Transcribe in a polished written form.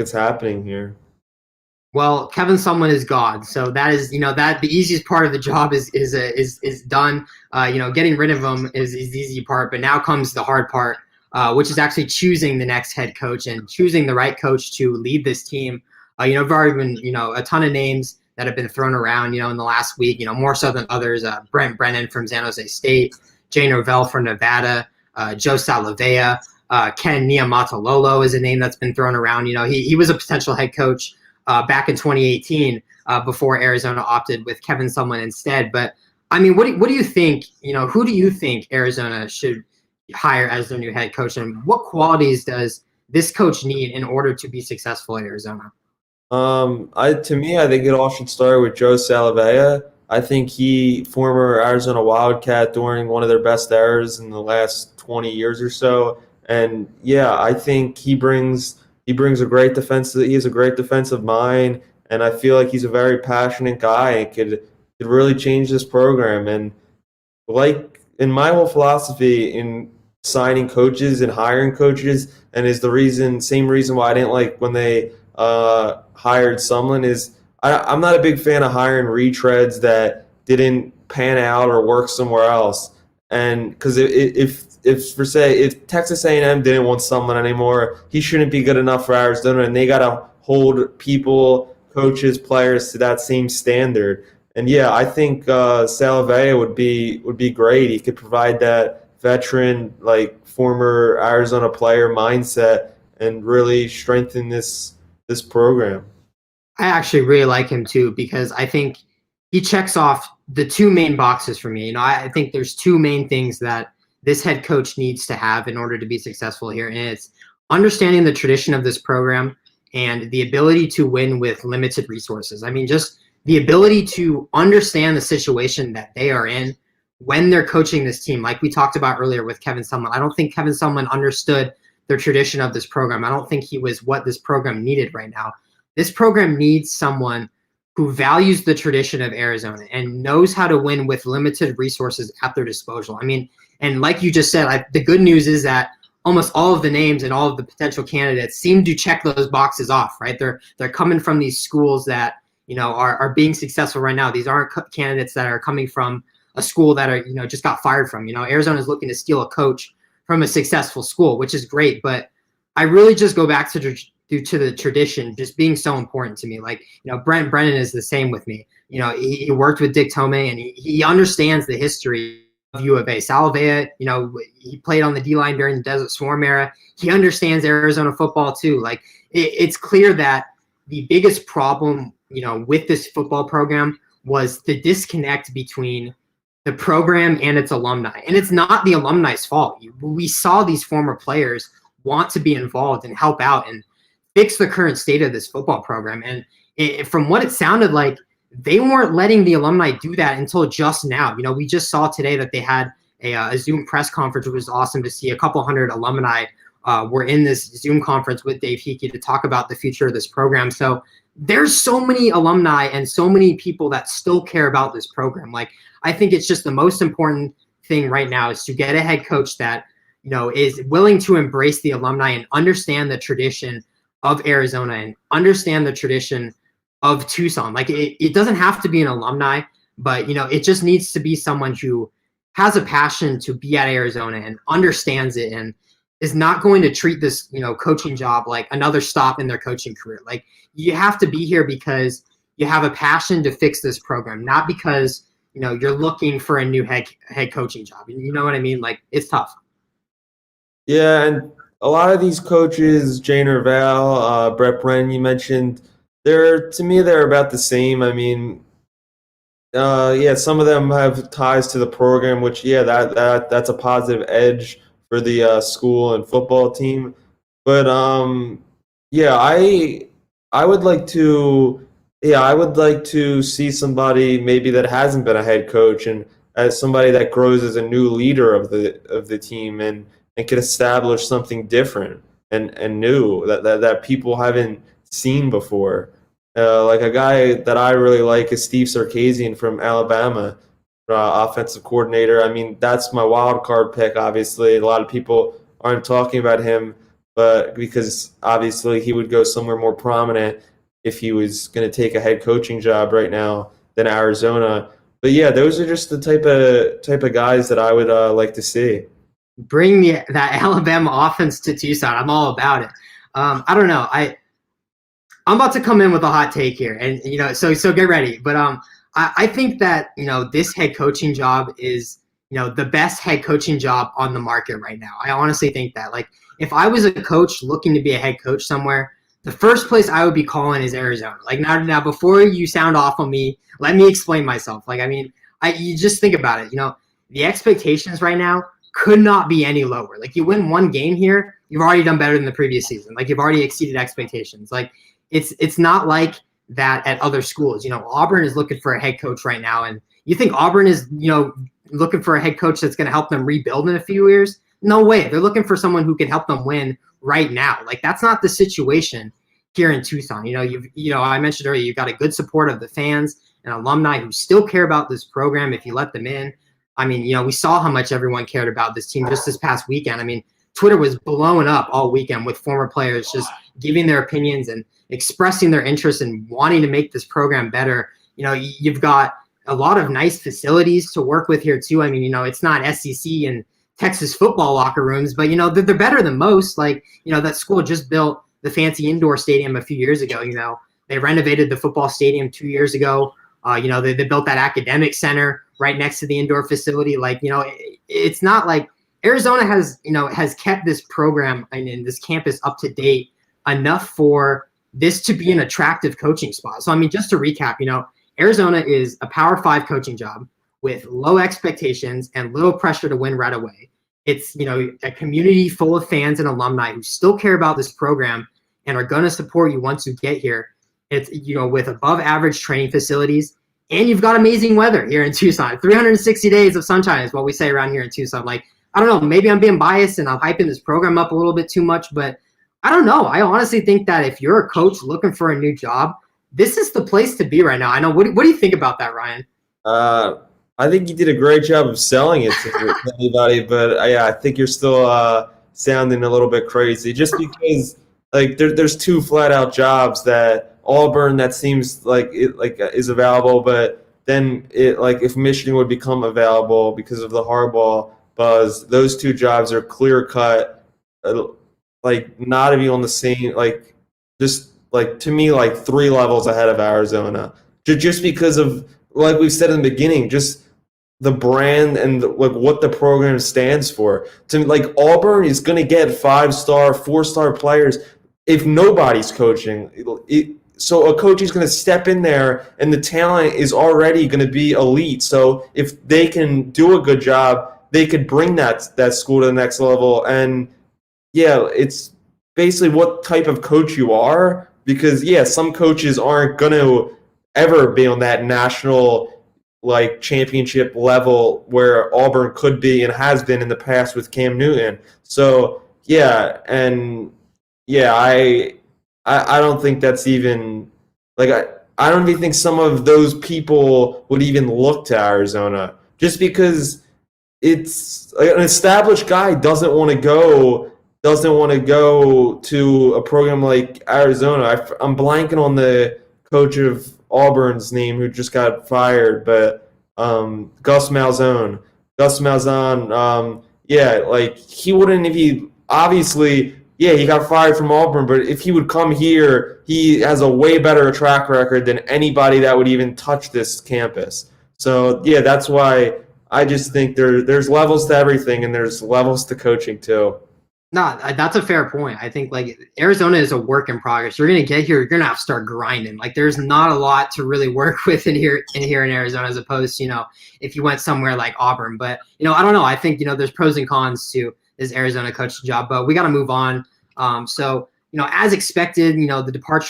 it's happening here. Well, Kevin Sumlin is God, so that is, that the easiest part of the job is done. Getting rid of him is the easy part, but now comes the hard part, which is actually choosing the next head coach and choosing the right coach to lead this team. I've already been, a ton of names that have been thrown around, in the last week, more so than others. Brent Brennan from San Jose State, Jay Norvell from Nevada, Joe Salavea, Ken Niumatalolo is a name that's been thrown around. He was a potential head coach back in 2018 before Arizona opted with Kevin Sumlin instead. But I mean, what do you think? Who do you think Arizona should hire as their new head coach, and what qualities does this coach need in order to be successful at Arizona? I think it all should start with Joe Salavea. I think he, former Arizona Wildcat during one of their best eras in the last 20 years or so. And yeah, I think he brings a great defense. He has a great defensive mind, and I feel like he's a very passionate guy and could really change this program. And like in my whole philosophy in signing coaches and hiring coaches, and is the same reason why I didn't like when they hired Sumlin is I'm not a big fan of hiring retreads that didn't pan out or work somewhere else. And because if Texas A&M didn't want Sumlin anymore, he shouldn't be good enough for Arizona, and they got to hold people, coaches, players to that same standard. And yeah, I think Salavea would be great. He could provide that veteran, like former Arizona player mindset and really strengthen this program. I actually really like him too because I think he checks off the two main boxes for me. I think there's two main things that this head coach needs to have in order to be successful here, and it's understanding the tradition of this program and the ability to win with limited resources. I mean, just the ability to understand the situation that they are in when they're coaching this team, like we talked about earlier with Kevin Sumlin. I don't think Kevin Sumlin understood the tradition of this program. I don't think he was what this program needed right now. This program needs someone who values the tradition of Arizona and knows how to win with limited resources at their disposal. I mean, and like you just said, the good news is that almost all of the names and all of the potential candidates seem to check those boxes off, right? They're coming from these schools that are being successful right now. These aren't candidates that are coming from a school that are just got fired from. Arizona is looking to steal a coach from a successful school, which is great, but I really just go back to the tradition just being so important to me. Like, Brent Brennan is the same with me. He worked with Dick Tomei, and he understands the history of U of A. Salavea, he played on the D-line during the Desert Swarm era. He understands Arizona football too. Like, it's clear that the biggest problem, with this football program was the disconnect between the program and its alumni. And it's not the alumni's fault. We saw these former players want to be involved and help out and fix the current state of this football program. And from what it sounded like, they weren't letting the alumni do that until just now. We just saw today that they had a Zoom press conference, which was awesome to see. A couple hundred alumni were in this Zoom conference with Dave Hickey to talk about the future of this program. So there's so many alumni and so many people that still care about this program. Like, I think it's just the most important thing right now is to get a head coach that, is willing to embrace the alumni and understand the tradition of Arizona and understand the tradition of Tucson. Like, it doesn't have to be an alumni, but, it just needs to be someone who has a passion to be at Arizona and understands it and is not going to treat this, coaching job like another stop in their coaching career. Like, you have to be here because you have a passion to fix this program, not because, you're looking for a new head coaching job. You know what I mean? Like, it's tough. Yeah, and a lot of these coaches, Jay Norvell, Brett Brennan, you mentioned, to me they're about the same. I mean, yeah, some of them have ties to the program, which yeah, that's a positive edge for the school and football team. But yeah, I would like to I would like to see somebody maybe that hasn't been a head coach and as somebody that grows as a new leader of the team and can establish something different and new that people haven't seen before. Like a guy that I really like is Steve Sarkisian from Alabama, offensive coordinator. I mean, that's my wild card pick. Obviously, a lot of people aren't talking about him, but because obviously he would go somewhere more prominent if he was going to take a head coaching job right now than Arizona. But yeah, those are just the type of guys that I would like to see. Bring that Alabama offense to Tucson. I'm all about it. I don't know. I'm about to come in with a hot take here, and so get ready. But I think that this head coaching job is the best head coaching job on the market right now. I honestly think that. Like, if I was a coach looking to be a head coach somewhere, the first place I would be calling is Arizona. Like, now before you sound off on me, let me explain myself. Like, I mean, you just think about it. The expectations right now could not be any lower. Like, you win one game here, you've already done better than the previous season. Like, you've already exceeded expectations. Like, it's not like that at other schools. Auburn is looking for a head coach right now, and you think Auburn is looking for a head coach that's going to help them rebuild in a few years? No way. They're looking for someone who can help them win right now. Like, that's not the situation here in Tucson. I mentioned earlier, you've got a good support of the fans and alumni who still care about this program if you let them in. I mean, we saw how much everyone cared about this team just this past weekend. I mean, Twitter was blowing up all weekend with former players just giving their opinions and expressing their interest in wanting to make this program better. You've got a lot of nice facilities to work with here too. I mean, it's not SEC and Texas football locker rooms, but they're better than most. Like, that school just built the fancy indoor stadium a few years ago. They renovated the football stadium 2 years ago. They built that academic center right next to the indoor facility. Like, it's not like Arizona has kept this program and this campus up to date enough for this to be an attractive coaching spot. So, I mean, just to recap, Arizona is a Power 5 coaching job with low expectations and little pressure to win right away. It's, a community full of fans and alumni who still care about this program and are going to support you once you get here. It's, with above average training facilities, and you've got amazing weather here in Tucson. 360 days of sunshine is what we say around here in Tucson. Like, I don't know, maybe I'm being biased and I'm hyping this program up a little bit too much, but I don't know. I honestly think that if you're a coach looking for a new job, this is the place to be right now. I know. What do you think about that, Ryan? I think you did a great job of selling it to anybody, but yeah, I think you're still sounding a little bit crazy. Just because like there's two flat out jobs that Auburn that seems like it is available, but then it like if Michigan would become available because of the Harbaugh buzz, those two jobs are clear cut. Like not even on the same, like just like to me, like 3 levels ahead of Arizona, just because of like we've said in the beginning, just the brand and like what the program stands for. To like Auburn is going to get 5-star, 4-star players if nobody's coaching. So a coach is going to step in there, and the talent is already going to be elite. So if they can do a good job, they could bring that school to the next level. And yeah, it's basically what type of coach you are, because yeah, some coaches aren't going to ever be on that national like championship level where Auburn could be and has been in the past with Cam Newton. So yeah, and yeah, I don't think that's even like I don't even think some of those people would even look to Arizona, just because it's like an established guy doesn't want to go to a program like Arizona. I'm blanking on the coach of Auburn's name who just got fired, but Gus Malzahn. Yeah, like he wouldn't if he obviously. Yeah, he got fired from Auburn, but if he would come here, he has a way better track record than anybody that would even touch this campus. So yeah, that's why I just think there's levels to everything, and there's levels to coaching too. No, that's a fair point. I think like Arizona is a work in progress. You're gonna get here, you're gonna have to start grinding. Like there's not a lot to really work with in Arizona, as opposed to if you went somewhere like Auburn. But I don't know. I think there's pros and cons to this Arizona coaching job. But we got to move on. So as expected, the departure